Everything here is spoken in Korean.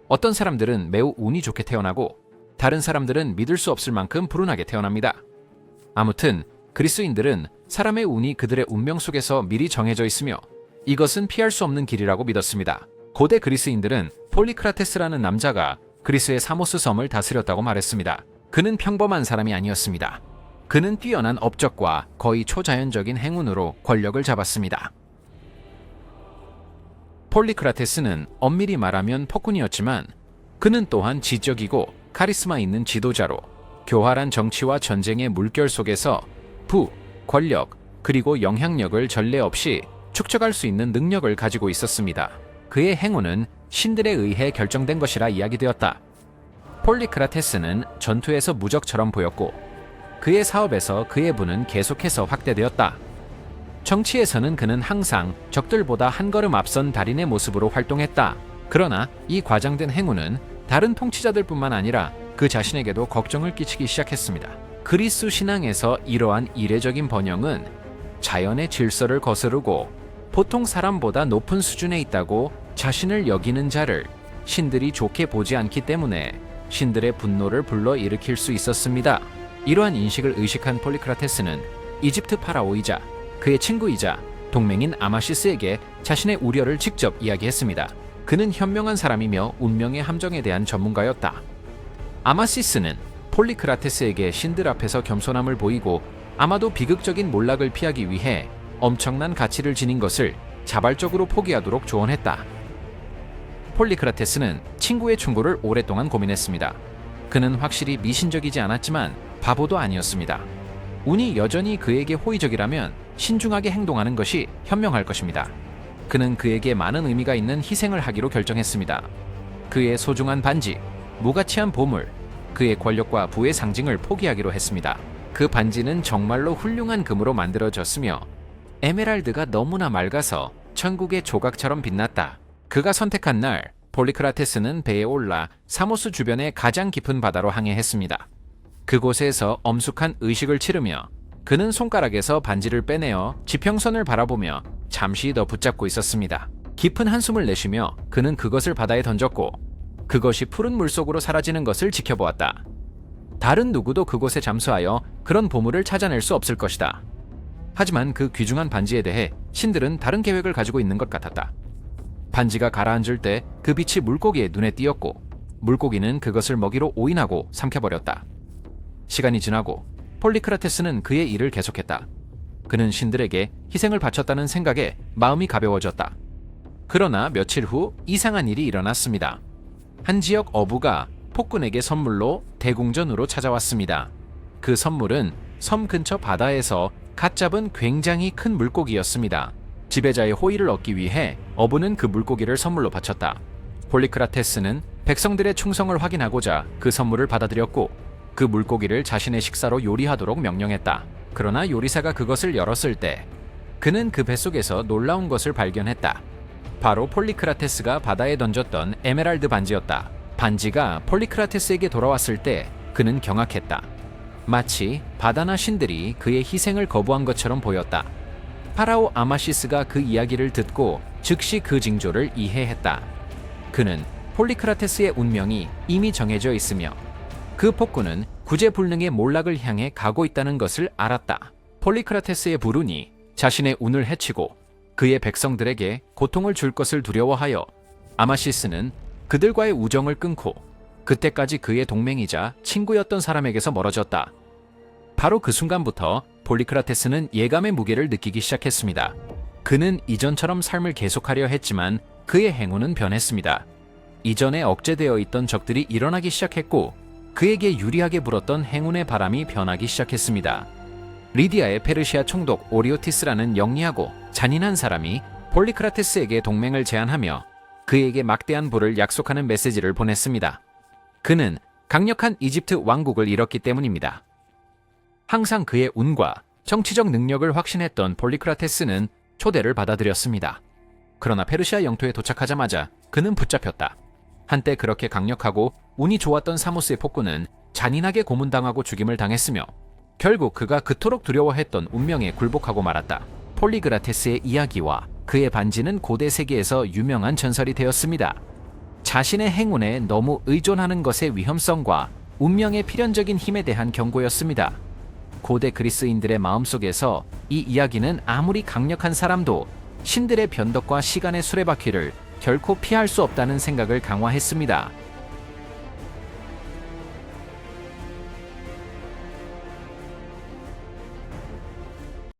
어떤 사람들은 매우 운이 좋게 태어나고 다른 사람들은 믿을 수 없을 만큼 불운하게 태어납니다. 아무튼 그리스인들은 사람의 운이 그들의 운명 속에서 미리 정해져 있으며 이것은 피할 수 없는 길이라고 믿었습니다. 고대 그리스인들은 폴리크라테스라는 남자가 그리스의 사모스 섬을 다스렸다고 말했습니다. 그는 평범한 사람이 아니었습니다. 그는 뛰어난 업적과 거의 초자연적인 행운으로 권력을 잡았습니다. 폴리크라테스는 엄밀히 말하면 폭군이었지만 그는 또한 지적이고 카리스마 있는 지도자로 교활한 정치와 전쟁의 물결 속에서 부, 권력, 그리고 영향력을 전례 없이 축적할 수 있는 능력을 가지고 있었습니다. 그의 행운은 신들에 의해 결정된 것이라 이야기되었다. 폴리크라테스는 전투에서 무적처럼 보였고 그의 사업에서 그의 부는 계속해서 확대되었다. 정치에서는 그는 항상 적들보다 한 걸음 앞선 달인의 모습으로 활동했다. 그러나 이 과장된 행운은 다른 통치자들뿐만 아니라 그 자신에게도 걱정을 끼치기 시작했습니다. 그리스 신앙에서 이러한 이례적인 번영은 자연의 질서를 거스르고 보통 사람보다 높은 수준에 있다고 자신을 여기는 자를 신들이 좋게 보지 않기 때문에 신들의 분노를 불러일으킬 수 있었습니다. 이러한 인식을 의식한 폴리크라테스는 이집트 파라오이자 그의 친구이자 동맹인 아마시스에게 자신의 우려를 직접 이야기했습니다. 그는 현명한 사람이며 운명의 함정에 대한 전문가였다. 아마시스는 폴리크라테스에게 신들 앞에서 겸손함을 보이고 아마도 비극적인 몰락을 피하기 위해 엄청난 가치를 지닌 것을 자발적으로 포기하도록 조언했다. 폴리크라테스는 친구의 충고를 오랫동안 고민했습니다. 그는 확실히 미신적이지 않았지만 바보도 아니었습니다. 운이 여전히 그에게 호의적이라면 신중하게 행동하는 것이 현명할 것입니다. 그는 그에게 많은 의미가 있는 희생을 하기로 결정했습니다. 그의 소중한 반지, 무가치한 보물, 그의 권력과 부의 상징을 포기하기로 했습니다. 그 반지는 정말로 훌륭한 금으로 만들어졌으며 에메랄드가 너무나 맑아서 천국의 조각처럼 빛났다. 그가 선택한 날, 폴리크라테스는 배에 올라 사모스 주변의 가장 깊은 바다로 항해했습니다. 그곳에서 엄숙한 의식을 치르며 그는 손가락에서 반지를 빼내어 지평선을 바라보며 잠시 더 붙잡고 있었습니다. 깊은 한숨을 내쉬며 그는 그것을 바다에 던졌고 그것이 푸른 물속으로 사라지는 것을 지켜보았다. 다른 누구도 그곳에 잠수하여 그런 보물을 찾아낼 수 없을 것이다. 하지만 그 귀중한 반지에 대해 신들은 다른 계획을 가지고 있는 것 같았다. 반지가 가라앉을 때 그 빛이 물고기의 눈에 띄었고 물고기는 그것을 먹이로 오인하고 삼켜버렸다. 시간이 지나고 폴리크라테스는 그의 일을 계속했다. 그는 신들에게 희생을 바쳤다는 생각에 마음이 가벼워졌다. 그러나 며칠 후 이상한 일이 일어났습니다. 한 지역 어부가 폭군에게 선물로 대궁전으로 찾아왔습니다. 그 선물은 섬 근처 바다에서 갓 잡은 굉장히 큰 물고기였습니다. 지배자의 호의를 얻기 위해 어부는 그 물고기를 선물로 바쳤다. 폴리크라테스는 백성들의 충성을 확인하고자 그 선물을 받아들였고 그 물고기를 자신의 식사로 요리하도록 명령했다. 그러나 요리사가 그것을 열었을 때 그는 그 뱃속에서 놀라운 것을 발견했다. 바로 폴리크라테스가 바다에 던졌던 에메랄드 반지였다. 반지가 폴리크라테스에게 돌아왔을 때 그는 경악했다. 마치 바다나 신들이 그의 희생을 거부한 것처럼 보였다. 파라오 아마시스가 그 이야기를 듣고 즉시 그 징조를 이해했다. 그는 폴리크라테스의 운명이 이미 정해져 있으며 그 폭군은 구제불능의 몰락을 향해 가고 있다는 것을 알았다. 폴리크라테스의 불운이 자신의 운을 해치고 그의 백성들에게 고통을 줄 것을 두려워하여 아마시스는 그들과의 우정을 끊고 그때까지 그의 동맹이자 친구였던 사람에게서 멀어졌다. 바로 그 순간부터 폴리크라테스는 예감의 무게를 느끼기 시작했습니다. 그는 이전처럼 삶을 계속하려 했지만 그의 행운은 변했습니다. 이전에 억제되어 있던 적들이 일어나기 시작했고 그에게 유리하게 불었던 행운의 바람이 변하기 시작했습니다. 리디아의 페르시아 총독 오리오티스라는 영리하고 잔인한 사람이 폴리크라테스에게 동맹을 제안하며 그에게 막대한 부를 약속하는 메시지를 보냈습니다. 그는 강력한 이집트 왕국을 잃었기 때문입니다. 항상 그의 운과 정치적 능력을 확신했던 폴리크라테스는 초대를 받아들였습니다. 그러나 페르시아 영토에 도착하자마자 그는 붙잡혔다. 한때 그렇게 강력하고 운이 좋았던 사모스의 폭군은 잔인하게 고문당하고 죽임을 당했으며 결국 그가 그토록 두려워했던 운명에 굴복하고 말았다. 폴리크라테스의 이야기와 그의 반지는 고대 세계에서 유명한 전설이 되었습니다. 자신의 행운에 너무 의존하는 것의 위험성과 운명의 필연적인 힘에 대한 경고였습니다. 고대 그리스인들의 마음속에서 이 이야기는 아무리 강력한 사람도 신들의 변덕과 시간의 수레바퀴를 결코 피할 수 없다는 생각을 강화했습니다.